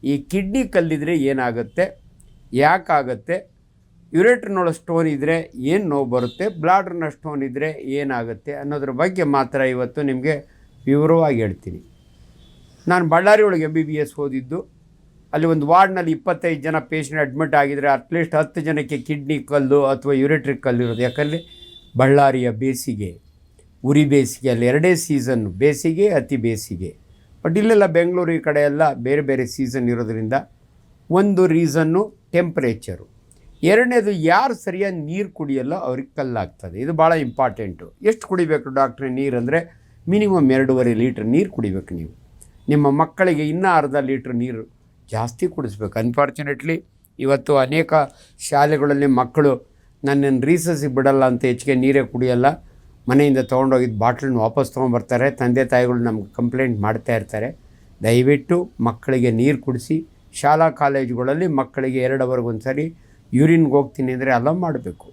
ಈ ಕಿಡ್ನಿ ಕಲ್ಲಿದ್ರೆ ಏನಾಗುತ್ತೆ, ಯಾಕಾಗುತ್ತೆ, ಯುರೇಟ್ರಿನೊಳ ಸ್ಟೋನ್ ಇದ್ದರೆ ಏನು ನೋವು ಬರುತ್ತೆ, ಬ್ಲಾಡ್ರನ್ನ ಸ್ಟೋನ್ ಇದ್ದರೆ ಏನಾಗುತ್ತೆ ಅನ್ನೋದ್ರ ಬಗ್ಗೆ ಮಾತ್ರ ಇವತ್ತು ನಿಮಗೆ ವಿವರವಾಗಿ ಹೇಳ್ತೀನಿ. ನಾನು ಬಳ್ಳಾರಿ ಒಳಗೆ MBBS ಓದಿದ್ದು. ಅಲ್ಲಿ ಒಂದು ವಾರ್ಡ್ನಲ್ಲಿ 25 ಜನ ಪೇಷಂಟ್ ಅಡ್ಮಿಟ್ ಆಗಿದರೆ ಅಟ್ಲೀಸ್ಟ್ 10 ಜನಕ್ಕೆ ಕಿಡ್ನಿ ಕಲ್ಲು ಅಥವಾ ಯುರೇಟ್ರಿಕ್ ಕಲ್ಲು ಇರೋದು. ಯಾಕಂದರೆ ಬಳ್ಳಾರಿಯ ಬೇಸಿಗೆ, ಉರಿ ಬೇಸಿಗೆ, ಅಲ್ಲಿ 2 ಸೀಸನ್ನು, ಬೇಸಿಗೆ ಅತಿ ಬೇಸಿಗೆ. ಬಟ್ ಇಲ್ಲೆಲ್ಲ ಬೆಂಗಳೂರು ಈ ಕಡೆ ಎಲ್ಲ ಬೇರೆ ಬೇರೆ ಸೀಸನ್ ಇರೋದ್ರಿಂದ ಒಂದು ರೀಸನ್ನು ಟೆಂಪ್ರೇಚರು, ಎರಡನೇದು ಯಾರು ಸರಿಯಾಗಿ ನೀರು ಕುಡಿಯಲ್ಲ ಅವ್ರಿಗೆ ಕಲ್ಲಾಗ್ತದೆ. ಇದು ಭಾಳ ಇಂಪಾರ್ಟೆಂಟು. ಎಷ್ಟು ಕುಡಿಬೇಕು ಡಾಕ್ಟ್ರೆ ನೀರು ಅಂದರೆ ಮಿನಿಮಮ್ 2.5 ಲೀಟ್ರ್ ನೀರು ಕುಡಿಬೇಕು ನೀವು. ನಿಮ್ಮ ಮಕ್ಕಳಿಗೆ ಇನ್ನೂ ಅರ್ಧ ಲೀಟ್ರ್ ನೀರು ಜಾಸ್ತಿ ಕುಡಿಸ್ಬೇಕು. ಅನ್ಫಾರ್ಚುನೇಟ್ಲಿ ಇವತ್ತು ಅನೇಕ ಶಾಲೆಗಳಲ್ಲಿ ಮಕ್ಕಳು ನನ್ನನ್ನು ರೀಸಸ್ಸಿಗೆ ಬಿಡಲ್ಲ ಅಂತ ಹೆಚ್ಚಿಗೆ ನೀರೇ ಕುಡಿಯಲ್ಲ, ಮನೆಯಿಂದ ತೊಗೊಂಡೋಗಿದ್ದು ಬಾಟ್ಲನ್ನ ವಾಪಸ್ ತೊಗೊಂಬರ್ತಾರೆ. ತಂದೆ ತಾಯಿಗಳು ನಮ್ಗೆ ಕಂಪ್ಲೇಂಟ್ ಮಾಡ್ತಾ ಇರ್ತಾರೆ. ದಯವಿಟ್ಟು ಮಕ್ಕಳಿಗೆ ನೀರು ಕುಡಿಸಿ. ಶಾಲಾ ಕಾಲೇಜುಗಳಲ್ಲಿ ಮಕ್ಕಳಿಗೆ 2 ಅವರ್ಗೆ ಒಂದು ಸರಿ ಯೂರಿನ್ಗೆ ಹೋಗ್ತೀನಿ ಅಂದರೆ ಅಲೋ ಮಾಡಬೇಕು.